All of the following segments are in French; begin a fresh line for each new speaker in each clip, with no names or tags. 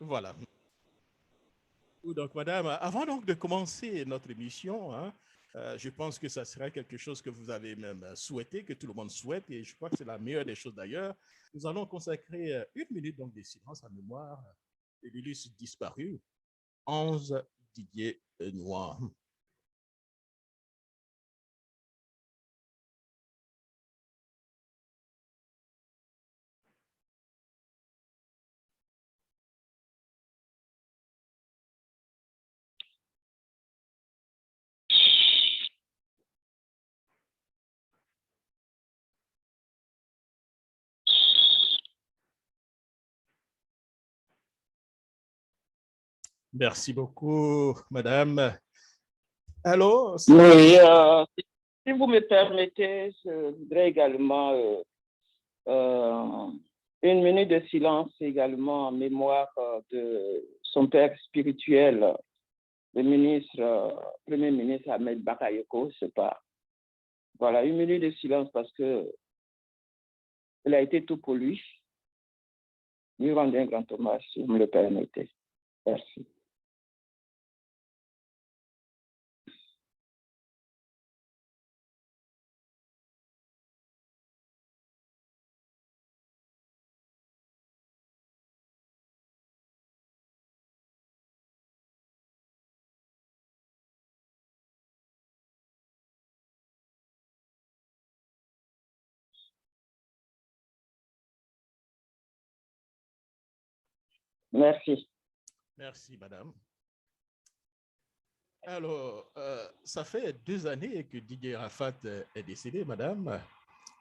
Voilà. Donc, madame, avant donc de commencer notre émission, hein, je pense que ça sera quelque chose que vous avez même souhaité, que tout le monde souhaite, et je crois que c'est la meilleure des choses d'ailleurs. Nous allons consacrer une minute donc de silence en mémoire de l'illustre disparu, Onze Didier Noir. Merci beaucoup, madame. Alors, ça fait...
Oui, si vous me permettez, je voudrais également euh, une minute de silence également en mémoire de son père spirituel, le Premier ministre Ahmed Bakayoko, c'est pas. Voilà, une minute de silence parce que il a été tout pour lui. Lui rendre un grand hommage, si vous me le permettez. Merci. Merci.
Merci, madame. Alors, ça fait 2 années que Didier Rafat est décédé, madame.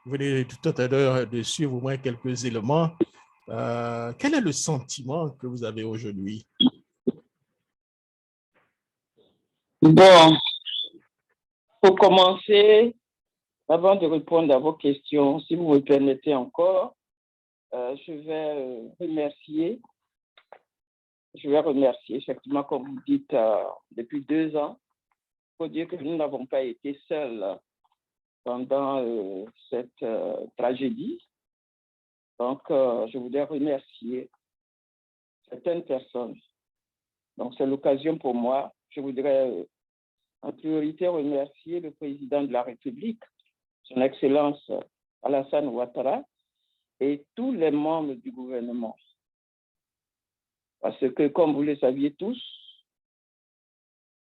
Vous venez tout à l'heure de suivre au moins quelques éléments. Quel est le sentiment que vous avez aujourd'hui?
Bon, pour commencer, avant de répondre à vos questions, si vous me permettez encore, je vais remercier, effectivement, comme vous dites, depuis 2 ans. Il faut dire que nous n'avons pas été seuls pendant cette tragédie. Donc, je voudrais remercier certaines personnes. Donc, c'est l'occasion pour moi. Je voudrais en priorité remercier le président de la République, son Excellence Alassane Ouattara, et tous les membres du gouvernement. Parce que, comme vous le saviez tous,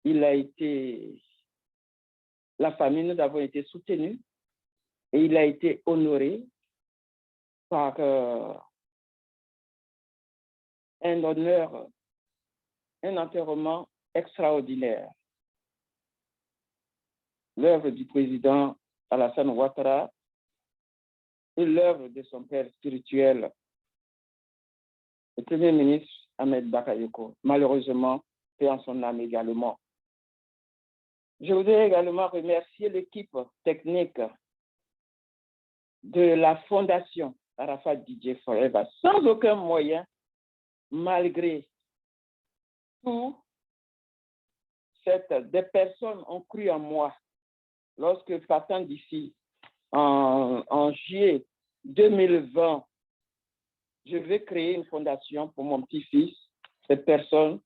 la famille, nous avons été soutenus et il a été honoré par un honneur, un enterrement extraordinaire. L'œuvre du président Alassane Ouattara et l'œuvre de son père spirituel, le Premier ministre Ahmed Bakayoko, malheureusement, paix en son âme également. Je voudrais également remercier l'équipe technique de la Fondation Arafat DJ Forever, sans aucun moyen, malgré tout, des personnes ont cru en moi. Lorsque, partant d'ici, en juillet 2020, je vais créer une fondation pour mon petit-fils, cette personne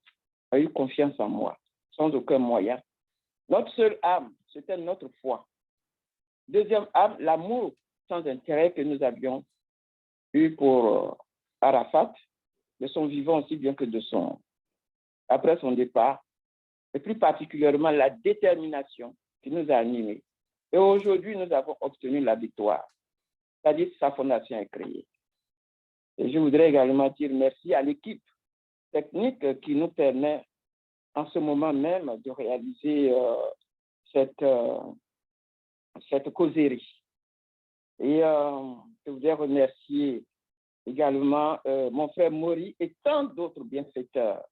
a eu confiance en moi, sans aucun moyen. Notre seule âme, c'était notre foi. Deuxième âme, l'amour sans intérêt que nous avions eu pour Arafat, de son vivant aussi bien que après son départ, et plus particulièrement la détermination qui nous a animés. Et aujourd'hui, nous avons obtenu la victoire, c'est-à-dire que sa fondation est créée. Et je voudrais également dire merci à l'équipe technique qui nous permet en ce moment même de réaliser cette causerie. Et je voudrais remercier également mon frère Maury et tant d'autres bienfaiteurs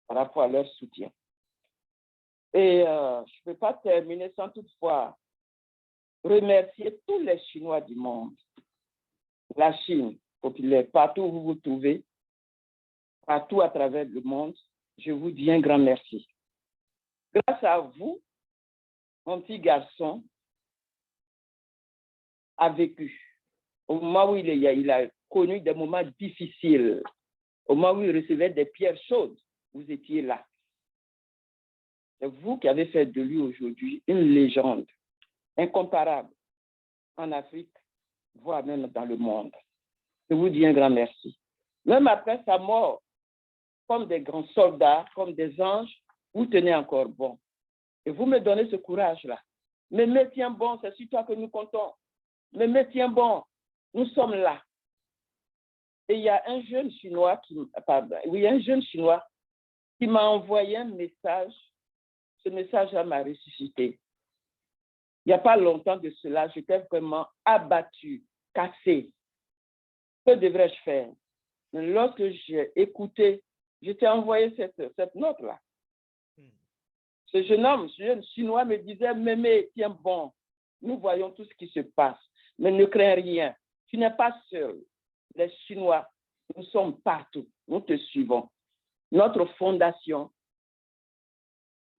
par rapport à leur soutien. Et je ne peux pas terminer sans toutefois remercier tous les Chinois du monde. La Chine populaire, partout où vous vous trouvez, partout à travers le monde, je vous dis un grand merci. Grâce à vous, mon petit garçon a vécu. Au moment où il a connu des moments difficiles, Au moment où il recevait des pierres chaudes, vous étiez là. C'est vous qui avez fait de lui aujourd'hui une légende incomparable en Afrique, voire même dans le monde. Je vous dis un grand merci. Même après sa mort, comme des grands soldats, comme des anges, vous tenez encore bon. Et vous me donnez ce courage-là. Mais tiens bon, c'est sur toi que nous comptons. Mais tiens bon, nous sommes là. Et il y a un jeune Chinois qui m'a envoyé un message. Ce message-là m'a ressuscité. Il n'y a pas longtemps de cela, j'étais vraiment abattu, cassé. Que devrais-je faire? Mais lorsque j'ai écouté, je t'ai envoyé cette note-là. Ce jeune homme, ce jeune Chinois me disait, Mémé, tiens bon, nous voyons tout ce qui se passe, mais ne crains rien. Tu n'es pas seul. Les Chinois, nous sommes partout. Nous te suivons. Notre fondation,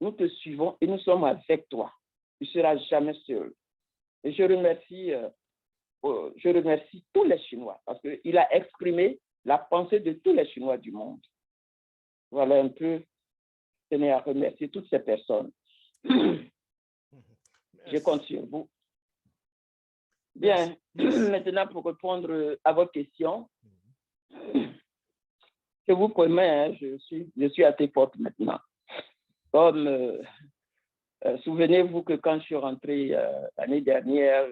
nous te suivons et nous sommes avec toi. Tu ne seras jamais seul. Et je remercie tous les Chinois parce qu'il a exprimé la pensée de tous les Chinois du monde. Voilà un peu, je tenais à remercier toutes ces personnes. Je compte sur vous. Bien, maintenant pour répondre à votre question, je vous promets, hein, je suis à tes portes maintenant. Comme souvenez-vous que quand je suis rentré l'année dernière,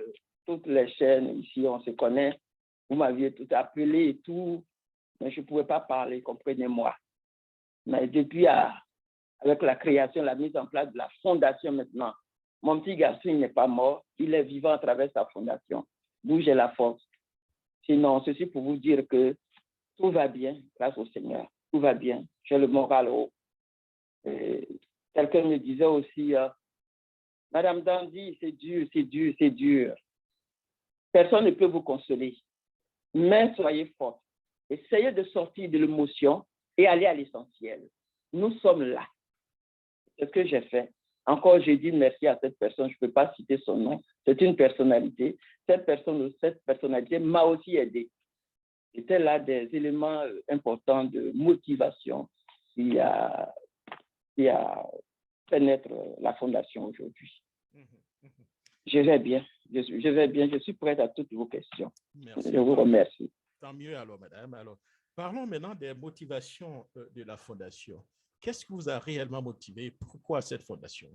toutes les chaînes ici, on se connaît, vous m'aviez tout appelé et tout, mais je ne pouvais pas parler, comprenez-moi. Mais depuis, avec la création, la mise en place de la fondation maintenant, mon petit garçon n'est pas mort, il est vivant à travers sa fondation. D'où j'ai la force. Sinon, ceci pour vous dire que tout va bien, grâce au Seigneur. Tout va bien. J'ai le moral haut. Quelqu'un me disait aussi, Madame Dandy, c'est dur, c'est dur, c'est dur. Personne ne peut vous consoler. Mais soyez forte. Essayez de sortir de l'émotion et aller à l'essentiel. Nous sommes là. C'est ce que j'ai fait. Encore, j'ai dit merci à cette personne. Je ne peux pas citer son nom. C'est une personnalité. Cette personnalité m'a aussi aidé. C'était là des éléments importants de motivation qui a fait naître la fondation aujourd'hui. Je vais bien. Je vais bien. Je suis prête à toutes vos questions.
Merci.
Je vous remercie.
Tant mieux alors, madame. Alors, parlons maintenant des motivations de la fondation. Qu'est-ce qui vous a réellement motivé? Pourquoi cette fondation?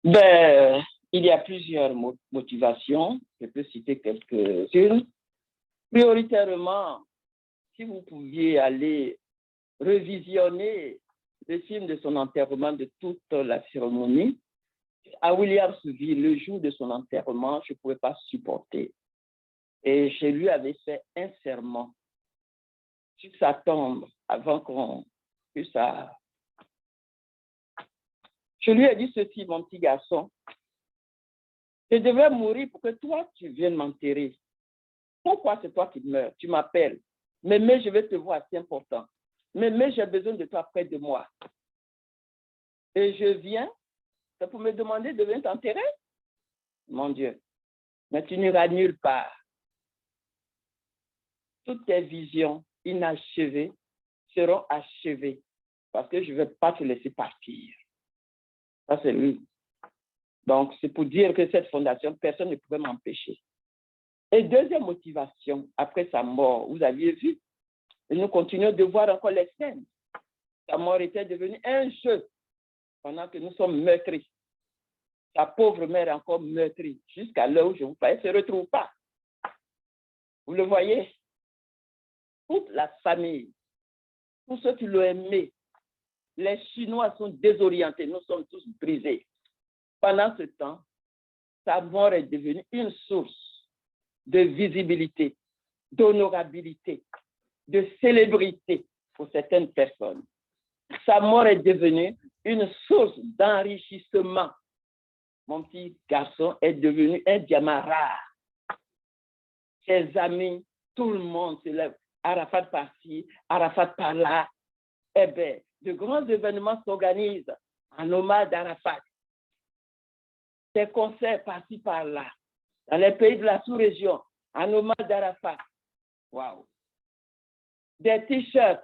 Ben, il y a plusieurs motivations. Je peux citer quelques-unes. Prioritairement, si vous pouviez aller revisionner le film de son enterrement, de toute la cérémonie, à Williamsville, le jour de son enterrement, je ne pouvais pas supporter. Et je lui avais fait un serment sur sa tombe avant qu'on puisse ça. Je lui ai dit ceci, mon petit garçon. Je devais mourir pour que toi, tu viennes m'enterrer. Pourquoi c'est toi qui meurs? Tu m'appelles. Mais je vais te voir, c'est important. Mais j'ai besoin de toi près de moi. Et je viens, c'est pour me demander de venir t'enterrer? Mon Dieu, mais tu n'iras nulle part. Toutes tes visions inachevées seront achevées parce que je ne vais pas te laisser partir. Ça, c'est lui. Donc, c'est pour dire que cette fondation, personne ne pouvait m'empêcher. Et deuxième motivation, après sa mort, vous aviez vu, et nous continuons de voir encore les scènes. Sa mort était devenue un jeu pendant que nous sommes meurtris. Sa pauvre mère est encore meurtrie jusqu'à l'heure où je vous parle, elle ne se retrouve pas. Vous le voyez? Toute la famille, tous ceux qui l'ont aimé, les Chinois sont désorientés, nous sommes tous brisés. Pendant ce temps, sa mort est devenue une source de visibilité, d'honorabilité, de célébrité pour certaines personnes. Sa mort est devenue une source d'enrichissement. Mon petit garçon est devenu un diamant rare. Ses amis, tout le monde se lève. Arafat par-ci, Arafat par-là. Eh bien, de grands événements s'organisent en hommage d'Arafat. Des concerts par-ci, par-là. Dans les pays de la sous-région, en hommage d'Arafat. Waouh! des t-shirts.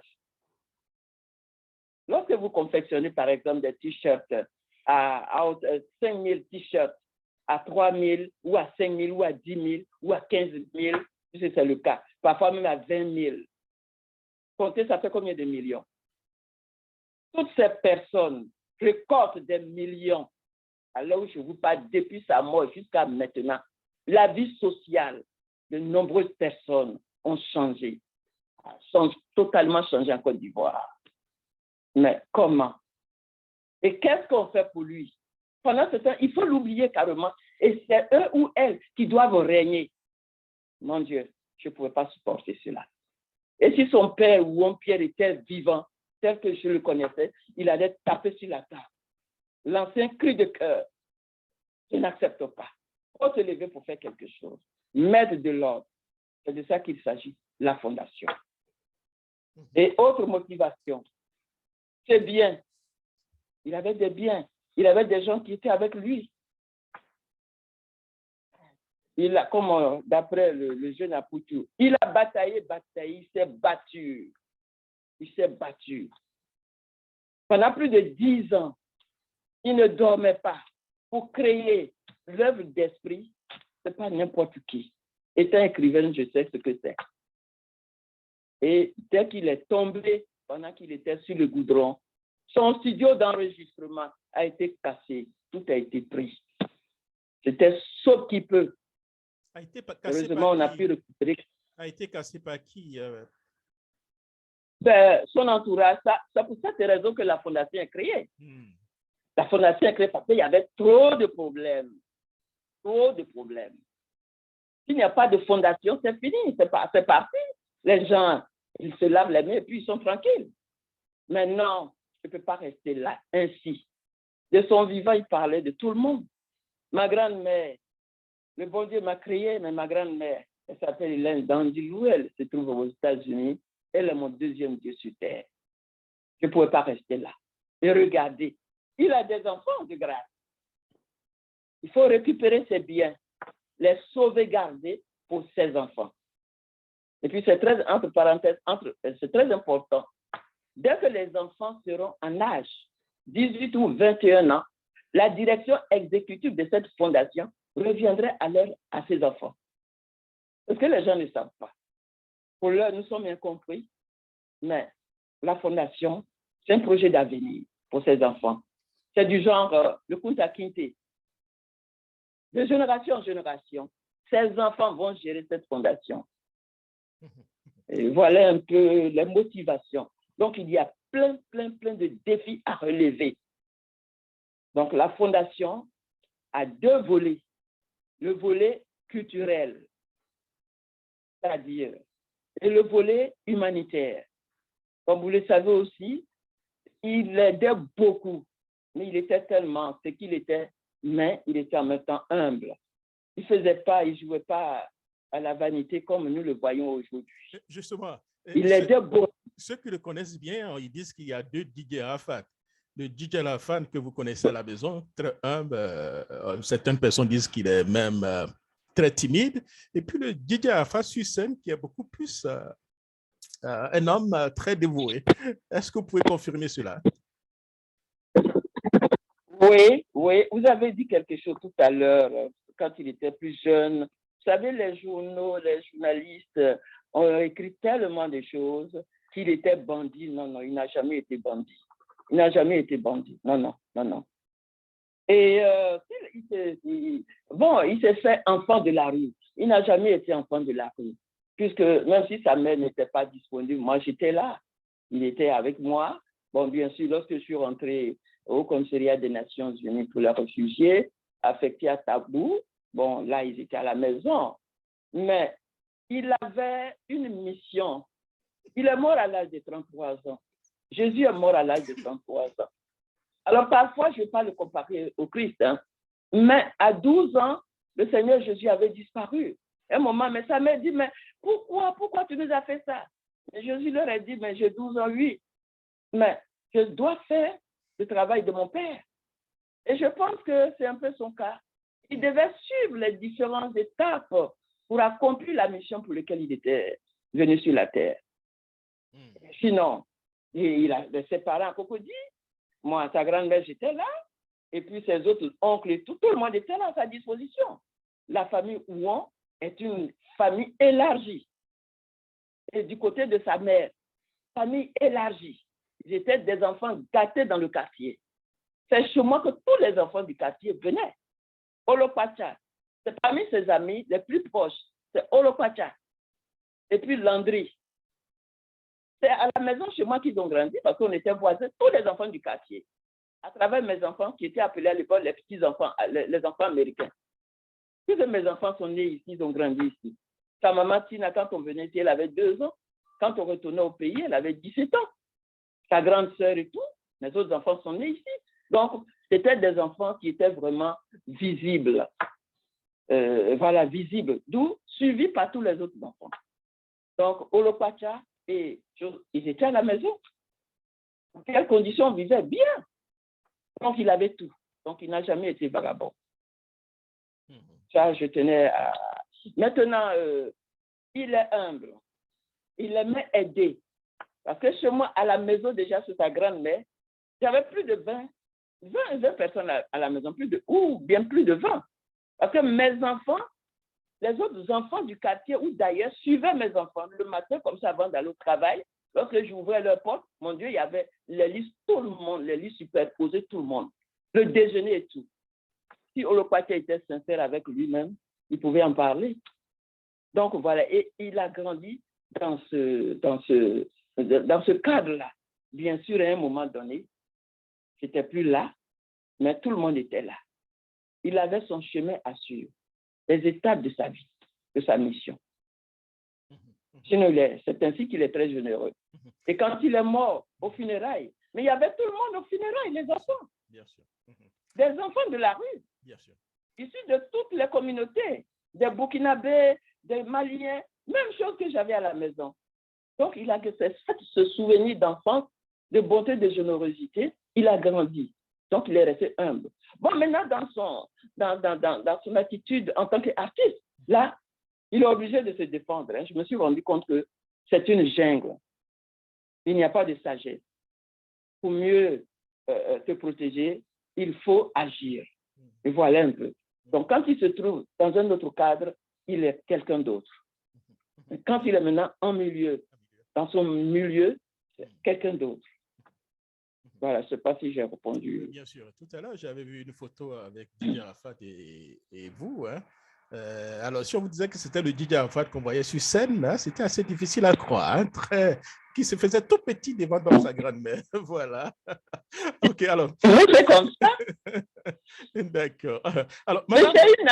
Lorsque vous confectionnez, par exemple, des t-shirts à 5 000 t-shirts, à 3 000 ou à 5 000 ou à 10 000 ou à 15 000, si c'est le cas, parfois même à 20 000. Comptez, ça fait combien de millions? Toutes ces personnes récoltent des millions. Alors où je vous parle, depuis sa mort jusqu'à maintenant, la vie sociale de nombreuses personnes ont changé, sont totalement changé en Côte d'Ivoire. Mais comment? Et qu'est-ce qu'on fait pour lui? Pendant ce temps, il faut l'oublier carrément. Et c'est eux ou elles qui doivent régner. Mon Dieu, je ne pouvais pas supporter cela. Et si son père ou mon Pierre était vivant, tel que je le connaissais, il allait taper sur la table. L'ancien cri de cœur. Je n'accepte pas. Il faut se lever pour faire quelque chose. Mettre de l'ordre. C'est de ça qu'il s'agit, la fondation. Et autre motivation, c'est bien. Il avait des biens. Il avait des gens qui étaient avec lui. Il a, comme d'après le jeune Apoutou, il a bataillé, il s'est battu. Il s'est battu. Pendant plus de 10 ans, il ne dormait pas pour créer l'œuvre d'esprit. Ce n'est pas n'importe qui. Étant écrivain, je sais ce que c'est. Et dès qu'il est tombé, pendant qu'il était sur le goudron, son studio d'enregistrement a été cassé. Tout a été pris. C'était sauf qui peut.
A été cassé
heureusement, on a pu récupérer.
A été cassé par qui?
Ben, son entourage. C'est pour cette raison que la fondation est créée. La fondation est créée parce qu'il y avait trop de problèmes. Trop de problèmes. S'il n'y a pas de fondation, c'est fini. C'est parti. Les gens, ils se lavent les mains et puis ils sont tranquilles. Mais non, je ne peux pas rester là ainsi. De son vivant, il parlait de tout le monde. Ma grand-mère, le bon Dieu m'a créé, mais ma grand-mère, elle s'appelle Hélène Dandilou, elle se trouve aux États-Unis. Elle est mon deuxième Dieu sur terre. Je ne pouvais pas rester là. Et regardez, il a des enfants de grâce. Il faut récupérer ses biens, les sauvegarder pour ses enfants. Et puis, c'est très, entre parenthèses, c'est très important. Dès que les enfants seront en âge, 18 ou 21 ans, la direction exécutive de cette fondation reviendrait à ses enfants. Parce que les gens ne savent pas. Pour l'heure, nous sommes incompris, mais la fondation, c'est un projet d'avenir pour ces enfants. C'est du genre le Kunta Kinte. De génération en génération, ces enfants vont gérer cette fondation. Et voilà un peu les motivations. Donc, il y a plein de défis à relever. Donc, la fondation a 2 volets. Le volet culturel, c'est-à-dire, et le volet humanitaire. Comme vous le savez aussi, il aidait beaucoup, mais il était tellement ce qu'il était, mais il était en même temps humble. Il ne jouait pas à la vanité comme nous le voyons aujourd'hui.
Justement,
il aidait beaucoup.
Ceux qui le connaissent bien, ils disent qu'il y a 2 DJ Arafat. Le DJ Arafat que vous connaissez à la maison, très humble, certaines personnes disent qu'il est même très timide. Et puis le DJ Arafat sur scène qui est beaucoup plus un homme très dévoué. Est-ce que vous pouvez confirmer cela?
Oui, vous avez dit quelque chose tout à l'heure, quand il était plus jeune. Vous savez, les journaux, les journalistes ont écrit tellement de choses qu'il était bandit. Non, il n'a jamais été bandit. Il n'a jamais été bandit. Non. Et il s'est fait enfant de la rue. Il n'a jamais été enfant de la rue. Puisque même si sa mère n'était pas disponible, moi j'étais là. Il était avec moi. Bon, bien sûr, lorsque je suis rentré au commissariat des Nations Unies pour les réfugiés, affecté à Tabou, bon, là, ils étaient à la maison. Mais il avait une mission. Il est mort à l'âge de 33 ans. Jésus est mort à l'âge de 33 ans. Alors, parfois, je ne vais pas le comparer au Christ, hein, mais à 12 ans, le Seigneur Jésus avait disparu. Un moment, mais sa mère dit, mais pourquoi tu nous as fait ça? Et Jésus leur a dit, mais j'ai 12 ans, oui, mais je dois faire le travail de mon Père. Et je pense que c'est un peu son cas. Il devait suivre les différentes étapes pour accomplir la mission pour laquelle il était venu sur la terre. Sinon, il a ses parents à Cocody. Moi, sa grand-mère, j'étais là. Et puis ses autres oncles et tout le monde était là à sa disposition. La famille Ouan est une famille élargie. Et du côté de sa mère, famille élargie. Ils étaient des enfants gâtés dans le quartier. C'est chez moi que tous les enfants du quartier venaient. Olopacha, c'est parmi ses amis les plus proches. C'est Olopacha. Et puis Landry. C'est à la maison chez moi qu'ils ont grandi parce qu'on était voisins, tous les enfants du quartier. À travers mes enfants qui étaient appelés à l'époque les petits-enfants, les enfants américains. Tous de mes enfants sont nés ici, ils ont grandi ici. Sa maman Tina, quand on venait ici, elle avait 2 ans. Quand on retournait au pays, elle avait 17 ans. Sa grande sœur et tout, mes autres enfants sont nés ici. Donc, c'était des enfants qui étaient vraiment visibles. Voilà, visibles. D'où suivis par tous les autres enfants. Donc, Olopacha, et ils étaient à la maison. Dans quelles conditions on vivait bien. Donc, il avait tout. Donc, il n'a jamais été vagabond. Ça, je tenais à... Maintenant, il est humble. Il aimait aider. Parce que chez moi, à la maison, déjà, sur sa grand-mère, j'avais plus de 20 personnes à la maison, ou bien plus de 20. Parce que mes enfants, les autres enfants du quartier ou d'ailleurs suivaient mes enfants le matin, comme ça, avant d'aller au travail. Lorsque j'ouvrais leur porte, mon Dieu, il y avait les listes, tout le monde, les listes superposées, tout le monde. Le déjeuner et tout. Si Olopacha était sincère avec lui-même, il pouvait en parler. Donc voilà, et il a grandi dans ce cadre-là. Bien sûr, à un moment donné, j'étais plus là, mais tout le monde était là. Il avait son chemin à suivre, les étapes de sa vie, de sa mission. Sinon, c'est ainsi qu'il est très généreux. Et quand il est mort aux funérailles, mais il y avait tout le monde aux funérailles, les enfants.
Bien sûr.
Des enfants de la rue.
Bien sûr.
Issus de toutes les communautés, des Burkinabés, des Maliens, même chose que j'avais à la maison. Donc, il a ce souvenir d'enfance, de bonté, de générosité. Il a grandi. Donc, il est resté humble. Bon, maintenant, dans son attitude en tant qu'artiste, là, il est obligé de se défendre. Je me suis rendu compte que c'est une jungle. Il n'y a pas de sagesse. Pour mieux te protéger, il faut agir. Et voilà un peu. Donc, quand il se trouve dans un autre cadre, il est quelqu'un d'autre. Quand il est maintenant en milieu, dans son milieu, c'est quelqu'un d'autre. Voilà, je ne sais pas si j'ai répondu.
Bien sûr. Tout à l'heure, j'avais vu une photo avec Didier Arafat et vous. Hein. Alors, si on vous disait que c'était le Didier Arafat qu'on voyait sur scène, là, c'était assez difficile à croire. Hein, qui se faisait tout petit devant sa grand-mère. Voilà. OK, alors.
C'est comme ça.
D'accord. Alors,
maintenant... J'ai une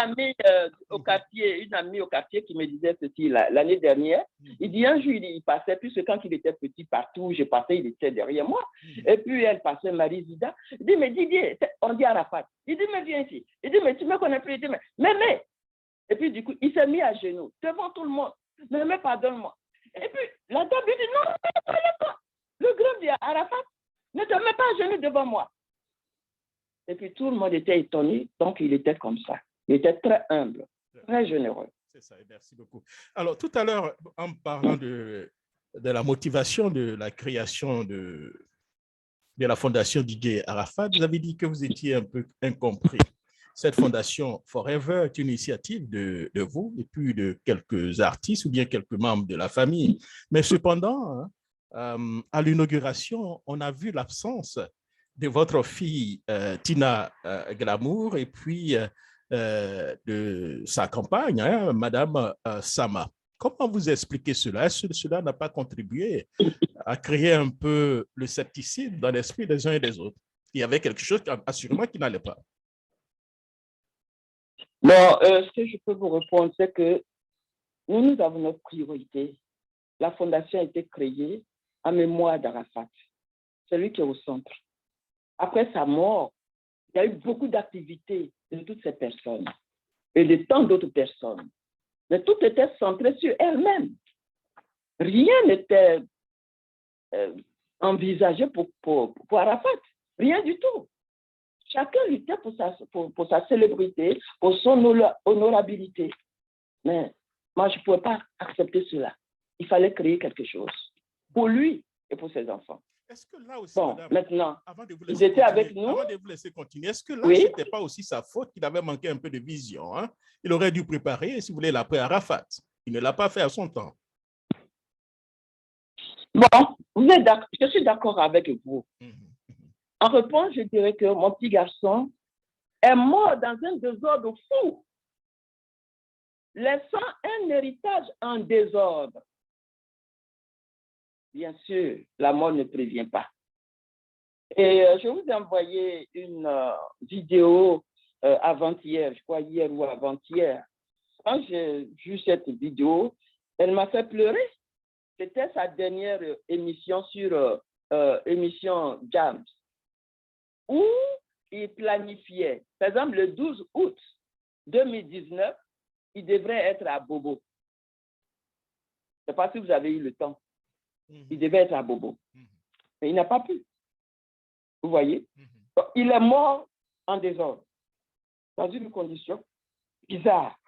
amie au quartier qui me disait ceci l'année dernière. Il dit un jour, il passait, puisque quand il était petit, partout où je passais, il était derrière moi. Et puis elle passait, Marie Zida. Il dit, mais Didier, on dit Arafat. Il dit, mais viens ici. Il dit, mais tu me connais plus. Il dit, mais. Et puis du coup, il s'est mis à genoux devant tout le monde. Mais pardonne-moi. Et puis la dame lui dit, non, le grand dit Arafat, ne te mets pas à genoux devant moi. Et puis tout le monde était étonné, donc il était comme ça. Il était très humble, très généreux.
C'est ça, merci beaucoup. Alors tout à l'heure, en parlant de la motivation de la création de la fondation Didier Arafat, vous avez dit que vous étiez un peu incompris. Cette fondation Forever est une initiative de vous et puis de quelques artistes ou bien quelques membres de la famille. Mais cependant, à l'inauguration, on a vu l'absence de votre fille Tina Glamour et puis de sa compagne, hein, Madame Sama. Comment vous expliquez cela? Est-ce que cela n'a pas contribué à créer un peu le scepticisme dans l'esprit des uns et des autres? Il y avait quelque chose assurément qui n'allait pas.
Bon, ce que je peux vous répondre, c'est que nous avons notre priorité. La fondation a été créée en mémoire d'Arafat, celui qui est au centre. Après sa mort, il y a eu beaucoup d'activités de toutes ces personnes et de tant d'autres personnes. Mais tout était centré sur elle-même. Rien n'était envisagé pour Arafat. Rien du tout. Chacun luttait pour sa célébrité, pour son honorabilité. Mais moi, je ne pouvais pas accepter cela. Il fallait créer quelque chose pour lui et pour ses enfants.
Est-ce que là aussi,
Bon,
madame,
maintenant,
avant de vous
ils
laisser
étaient avec
continuer,
nous.
avant de vous laisser continuer, est-ce que là,
Oui.
ce n'était pas aussi sa faute qu'il avait manqué un peu de vision, hein? Il aurait dû préparer, si vous voulez, l'après Arafat. Il ne l'a pas fait à son temps.
Bon, vous êtes je suis d'accord avec vous. En réponse, je dirais que mon petit garçon est mort dans un désordre fou, laissant un héritage en désordre. Bien sûr, la mort ne prévient pas. Et je vous ai envoyé une vidéo avant-hier, je crois hier ou avant-hier. Quand j'ai vu cette vidéo, elle m'a fait pleurer. C'était sa dernière émission sur émission Jams, où il planifiait, par exemple, le 12 août 2019, il devrait être à Bobo. Je ne sais pas si vous avez eu le temps. Il devait être à Bobo. Mais il n'a pas pu. Vous voyez? Donc, il est mort en désordre, dans une condition bizarre,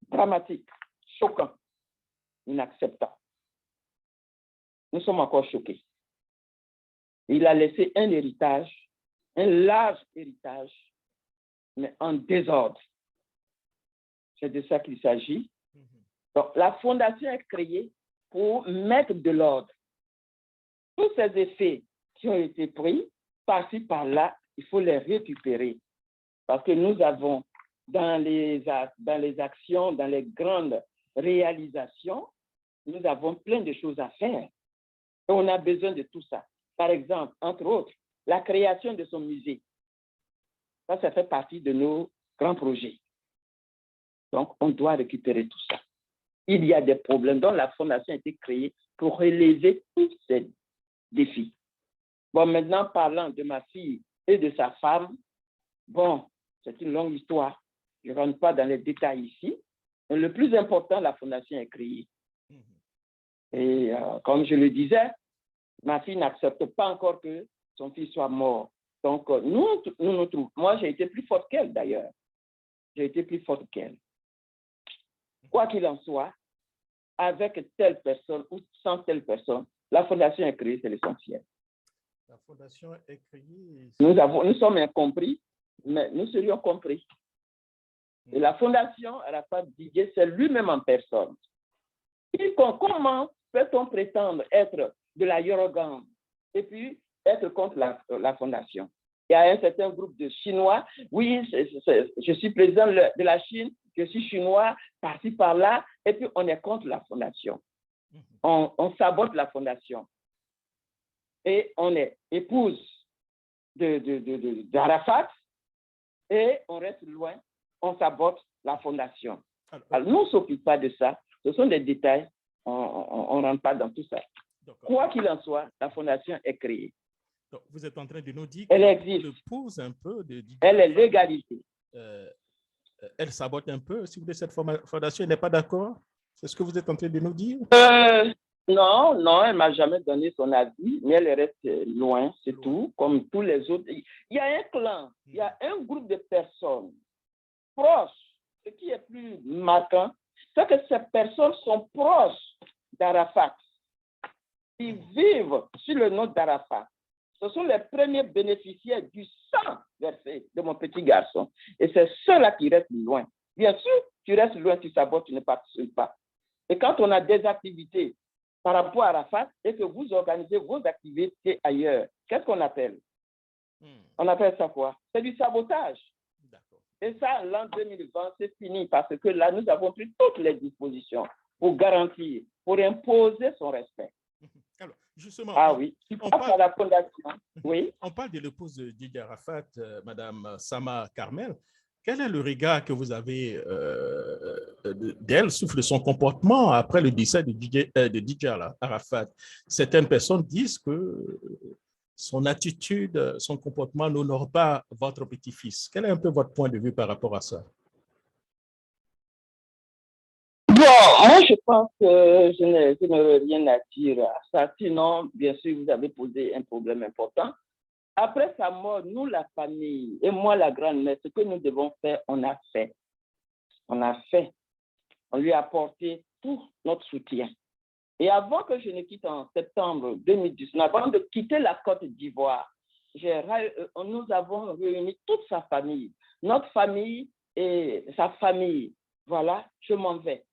dramatique, choquante, inacceptable. Nous sommes encore choqués. Il a laissé un héritage, un large héritage, mais en désordre. C'est de ça qu'il s'agit. Donc, la fondation est créée pour mettre de l'ordre. Tous ces effets qui ont été pris, par-ci, par-là, il faut les récupérer. Parce que nous avons, dans les actions, dans les grandes réalisations, nous avons plein de choses à faire. Et on a besoin de tout ça. Par exemple, entre autres, la création de son musée. Ça fait partie de nos grands projets. Donc, on doit récupérer tout ça. Il y a des problèmes dont la fondation a été créée pour relever tous ces défis. Bon, maintenant, parlant de ma fille et de sa femme, bon, c'est une longue histoire. Je ne rentre pas dans les détails ici. Mais le plus important, la fondation est créée. Et comme je le disais, ma fille n'accepte pas encore que son fils soit mort. Donc, nous trouvons. Moi, j'ai été plus forte qu'elle, d'ailleurs. J'ai été plus forte qu'elle. Quoi qu'il en soit, avec telle personne ou sans telle personne, la fondation est créée, c'est l'essentiel.
La fondation est créée.
Nous sommes incompris, mais nous serions compris. Et la fondation, Arafat Didier, c'est lui-même en personne. Comment peut-on prétendre être de la Yorogam et puis être contre la fondation? Il y a un certain groupe de Chinois, oui, je suis président de la Chine, je suis chinois, par-ci, par-là, et puis on est contre la fondation. On sabote la fondation. Et on est épouse d'Arafat, et on reste loin, on sabote la fondation. Alors, nous, on ne s'occupe pas de ça. Ce sont des détails, on ne rentre pas dans tout ça. Quoi qu'il en soit, la fondation est créée.
Donc, vous êtes en train de nous dire
qu'elle existe.
Pose un peu
elle est légalité.
Elle sabote un peu, si vous voulez, cette fondation, elle n'est pas d'accord? C'est ce que vous êtes en train de nous dire?
Non, elle ne m'a jamais donné son avis, mais elle reste loin, c'est tout, comme tous les autres. Il y a un clan, il y a un groupe de personnes proches. Ce qui est plus marquant, c'est que ces personnes sont proches d'Arafat. Ils vivent sur le nom d'Arafat. Ce sont les premiers bénéficiaires du sang versé de mon petit garçon. Et c'est ceux-là qui restent loin. Bien sûr, tu restes loin, tu sabotes, tu ne participes pas. Et quand on a des activités par rapport à Arafat et que vous organisez vos activités ailleurs, qu'est-ce qu'on appelle? On appelle ça quoi? C'est du sabotage. Et ça, l'an 2020, c'est fini parce que là, nous avons pris toutes les dispositions pour garantir, pour imposer son respect.
Alors, justement,
oui, on parle, la fondation. Oui.
On parle de l'épouse de Didier Arafat, Madame Sama Karmel. Quel est le regard que vous avez d'elle, souffle de son comportement après le décès de Didier Arafat? Certaines personnes disent que son attitude, son comportement n'honore pas votre petit-fils. Quel est un peu votre point de vue par rapport à ça?
Bon, moi, je pense que je n'aurais rien à dire à ça. Sinon, bien sûr, vous avez posé un problème important. Après sa mort, nous, la famille, et moi, la grand-mère, ce que nous devons faire, on a fait. On a fait. On lui a apporté tout notre soutien. Et avant que je ne quitte en septembre 2019, avant de quitter la Côte d'Ivoire, nous avons réuni toute sa famille, notre famille et sa famille. Voilà, je m'en vais.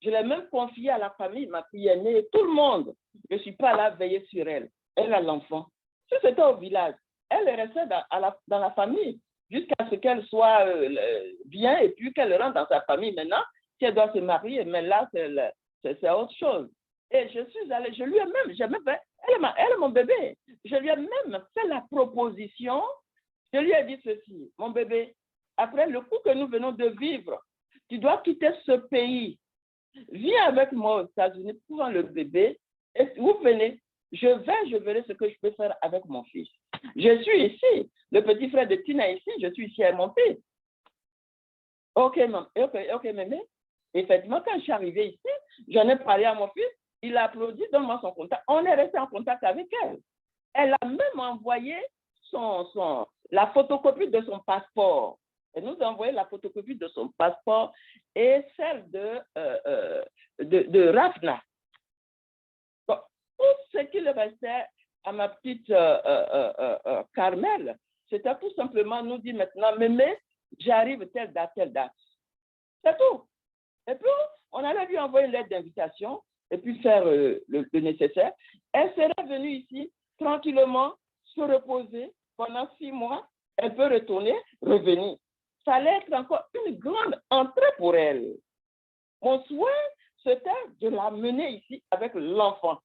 Je l'ai même confié à la famille, ma fille aînée, tout le monde. Je ne suis pas là veiller sur elle. Elle a l'enfant. Si c'était au village, elle est restée dans la famille jusqu'à ce qu'elle soit bien et puis qu'elle rentre dans sa famille. Maintenant, si elle doit se marier, mais là, c'est autre chose. Et je suis allée, je lui ai même fait, elle est mon bébé. Je lui ai même fait la proposition. Je lui ai dit ceci, mon bébé, après le coup que nous venons de vivre, tu dois quitter ce pays. Viens avec moi aux États-Unis, prends le bébé, et vous venez, je verrai ce que je peux faire avec mon fils. Je suis ici, le petit frère de Tina est ici, je suis ici avec mon fils. Ok, mémé. Effectivement, quand je suis arrivée ici, j'en ai parlé à mon fils, il a applaudi, donne-moi son contact. On est resté en contact avec elle. Elle a même envoyé la photocopie de son passeport. Elle nous a envoyé la photocopie de son passeport et celle de Rafna. Donc, tout ce qu'il restait à ma petite Carmel, c'était tout simplement nous dire maintenant, mémé, j'arrive telle date, telle date. C'est tout. Et puis, on allait lui envoyer une lettre d'invitation et puis faire le nécessaire. Elle serait venue ici tranquillement, se reposer pendant 6 mois. Elle peut retourner, revenir. Ça allait être encore une grande entrée pour elle. Mon souhait, c'était de la mener ici avec l'enfant.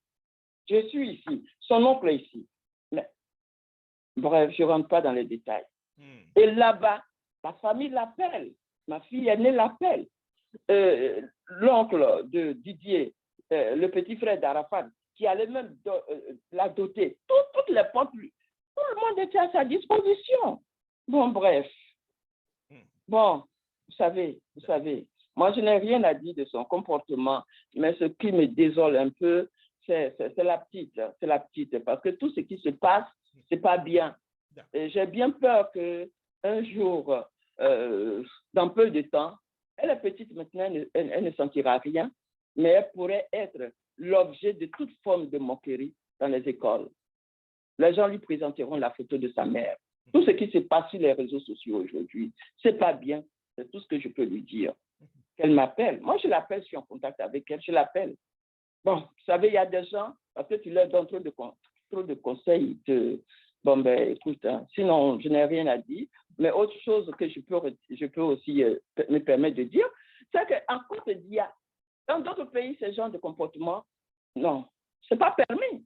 Je suis ici, son oncle est ici. Mais, bref, je ne rentre pas dans les détails. Et là-bas, la famille l'appelle, ma fille aînée l'appelle. L'oncle de Didier, le petit frère d'Arafat, qui allait même la doter, toutes les pommes, tout le monde était à sa disposition. Bon, bref. Bon, vous savez, moi je n'ai rien à dire de son comportement, mais ce qui me désole un peu, c'est la petite, parce que tout ce qui se passe, c'est pas bien. J'ai bien peur qu'un jour, dans peu de temps, elle est petite maintenant, elle ne sentira rien, mais elle pourrait être l'objet de toute forme de moquerie dans les écoles. Les gens lui présenteront la photo de sa mère. Tout ce qui se passe sur les réseaux sociaux aujourd'hui, c'est pas bien. C'est tout ce que je peux lui dire. Qu'elle m'appelle. Moi, je l'appelle, je suis en contact avec elle, je l'appelle. Bon, vous savez, il y a des gens, parce que tu leur donnes trop de conseils, bon, ben, écoute, hein, sinon, je n'ai rien à dire. Mais autre chose que je peux aussi me permettre de dire, c'est qu'en Côte d'Ivoire, dans d'autres pays, ce genre de comportement, non, ce n'est pas permis.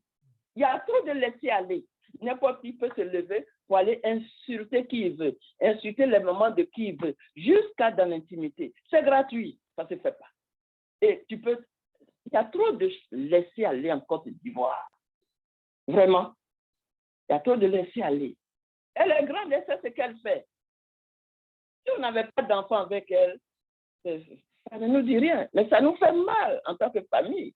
Il y a trop de laisser aller. N'importe qui peut se lever pour aller insulter qui il veut, insulter les mamans de qui il veut, jusqu'à dans l'intimité. C'est gratuit, ça ne se fait pas. Et il y a trop de laisser aller en Côte d'Ivoire. Vraiment. Il y a trop de laisser aller. Elle est grande, elle sait ce qu'elle fait. Si on n'avait pas d'enfant avec elle, ça ne nous dit rien, mais ça nous fait mal en tant que famille.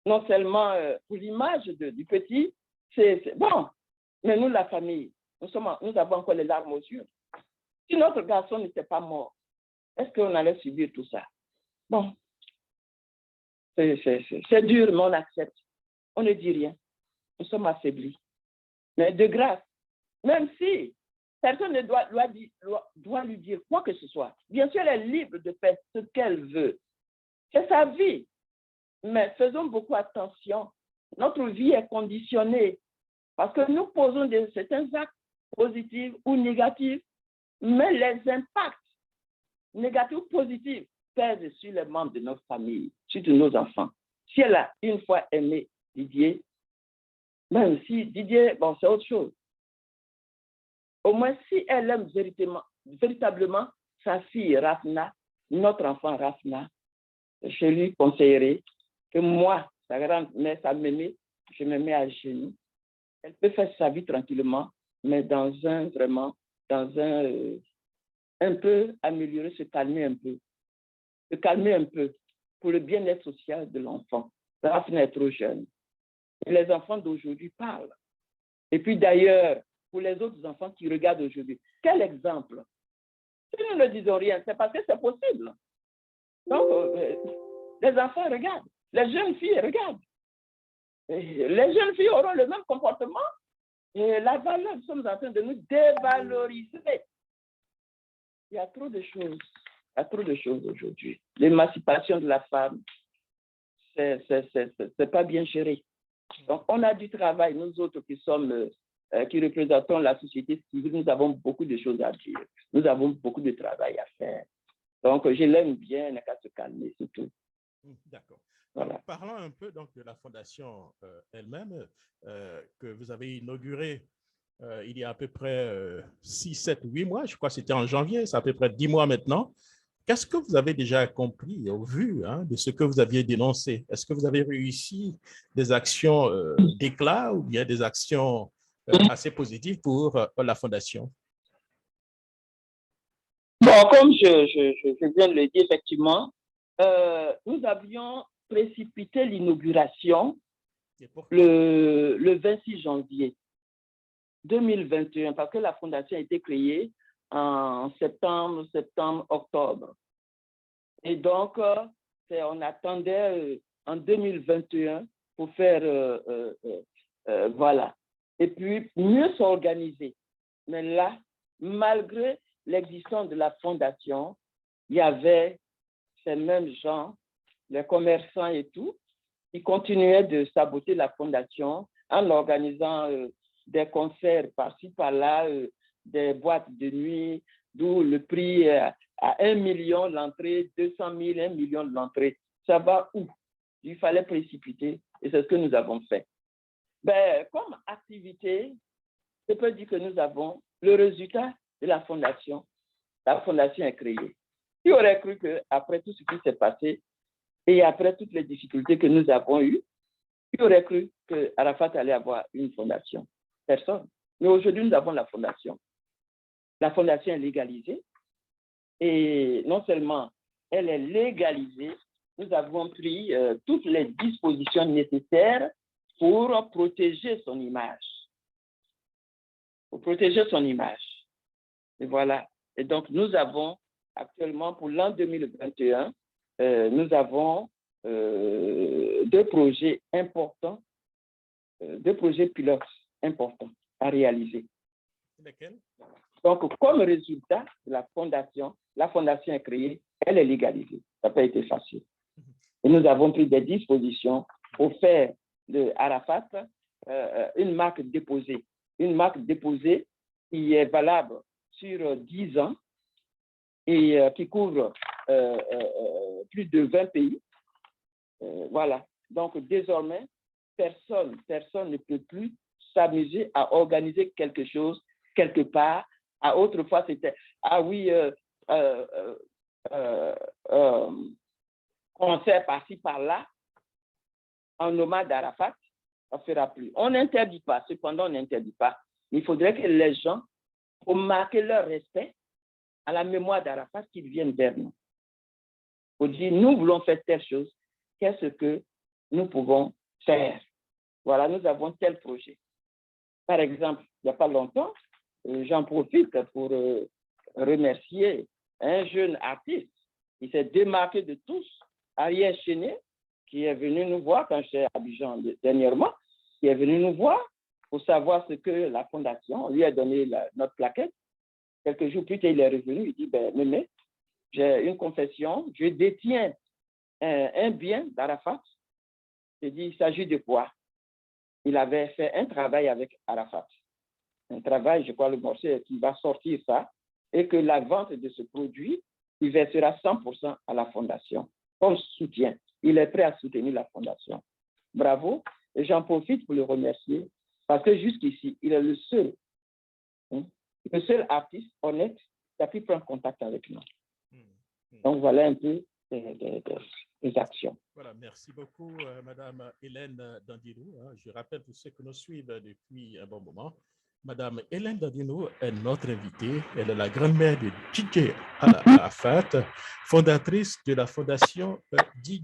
Non seulement pour l'image du petit, c'est bon, mais nous, la famille, nous avons encore les larmes aux yeux. Si notre garçon n'était pas mort, est-ce qu'on allait subir tout ça? Bon, c'est dur, mais on accepte. On ne dit rien. Nous sommes affaiblis. Mais de grâce, même si personne ne doit lui dire quoi que ce soit, bien sûr, elle est libre de faire ce qu'elle veut. C'est sa vie. Mais faisons beaucoup attention. Notre vie est conditionnée parce que nous posons certains actes positifs ou négatifs, mais les impacts négatifs ou positifs pèsent sur les membres de notre famille, surtout nos enfants. Si elle a une fois aimé Didier, même si Didier, bon, c'est autre chose. Au moins, si elle aime véritablement sa fille Rafna, notre enfant Rafna, je lui conseillerais que moi, sa grand-mère, sa mémé, je me mets à genoux. Elle peut faire sa vie tranquillement, mais un peu améliorer, se calmer un peu pour le bien-être social de l'enfant. Rafna est trop jeune. Et les enfants d'aujourd'hui parlent. Et puis d'ailleurs, pour les autres enfants qui regardent aujourd'hui, quel exemple? Si nous ne disons rien, c'est parce que c'est possible. Donc, les enfants regardent. les jeunes filles, regarde, les jeunes filles auront le même comportement et la valeur, nous sommes en train de nous dévaloriser. Il y a trop de choses. Il y a trop de choses aujourd'hui. L'émancipation de la femme, c'est pas bien géré. Donc, on a du travail. Nous autres qui sommes, qui représentons la société civile, nous avons beaucoup de choses à dire. Nous avons beaucoup de travail à faire. Donc, je l'aime bien, il n'a qu'à se calmer, c'est tout.
D'accord.
Voilà.
Parlons un peu donc de la fondation elle-même que vous avez inaugurée il y a à peu près 6, 7, 8 mois. Je crois que c'était en janvier, c'est à peu près 10 mois maintenant. Qu'est-ce que vous avez déjà accompli au vu de ce que vous aviez dénoncé? Est-ce que vous avez réussi des actions d'éclat ou bien des actions assez positives pour la fondation?
Bon, comme je viens de le dire, effectivement, nous avions précipité l'inauguration le 26 janvier 2021, parce que la fondation a été créée en septembre, octobre. Et donc, on attendait en 2021 pour faire, voilà. Et puis, mieux s'organiser. Mais là, malgré l'existence de la fondation, il y avait ces mêmes gens, les commerçants et tout, qui continuaient de saboter la fondation en organisant des concerts par-ci, par-là, des boîtes de nuit, d'où le prix à 1 million l'entrée, 200 000, 1 million l'entrée. Ça va où? Il fallait précipiter et c'est ce que nous avons fait. Ben, comme activité, je peux dire que nous avons le résultat de la fondation. La fondation est créée. Qui aurait cru qu'après tout ce qui s'est passé et après toutes les difficultés que nous avons eues, qui aurait cru qu'Arafat allait avoir une fondation? Personne. Mais aujourd'hui, nous avons la fondation. La fondation est légalisée. Et non seulement elle est légalisée, nous avons pris toutes les dispositions nécessaires pour protéger son image. Pour protéger son image. Et voilà. Et donc, nous avons actuellement, pour l'an 2021, nous avons 2 projets importants, 2 projets pilotes importants à réaliser.
Lesquels?
Donc, comme résultat de la fondation est créée, elle est légalisée. Ça n'a pas été facile. Et nous avons pris des dispositions pour faire de Arafat une marque déposée. Une marque déposée qui est valable sur 10 ans et qui couvre plus de 20 pays. Voilà. Donc, désormais, personne ne peut plus s'amuser à organiser quelque chose quelque part. Autrefois, c'était, ah oui, concert par-ci, par-là, en hommage d'Arafat, ça ne fera plus. On n'interdit pas, cependant, on n'interdit pas. Mais il faudrait que les gens, pour marquer leur respect à la mémoire d'Arafat, qu'ils viennent vers nous. Pour dire, nous voulons faire telle chose, qu'est-ce que nous pouvons faire? Voilà, nous avons tel projet. Par exemple, il n'y a pas longtemps, j'en profite pour remercier un jeune artiste qui s'est démarqué de tous, Ariel Chenet, qui est venu nous voir quand j'étais à Abidjan dernièrement, qui est venu nous voir pour savoir ce que la fondation, on lui a donné notre plaquette. Quelques jours plus tard, il est revenu, il dit, ben, Mémé, j'ai une confession, je détiens un bien d'Arafat. J'ai dit, il s'agit de quoi? Il avait fait un travail avec Arafat. Un travail, je crois, le morceau qui va sortir ça, et que la vente de ce produit, il versera 100% à la fondation, comme soutien. Il est prêt à soutenir la fondation. Bravo. Et j'en profite pour le remercier, parce que jusqu'ici, il est le seul artiste honnête qui a pu prendre contact avec nous. Donc, voilà un peu des actions.
Voilà, merci beaucoup, Madame Hélène Dandino. Je rappelle pour ceux qui nous suivent depuis un bon moment, Madame Hélène Dandino est notre invitée. Elle est la grand-mère de DJ Arafat, fondatrice de la fondation DJ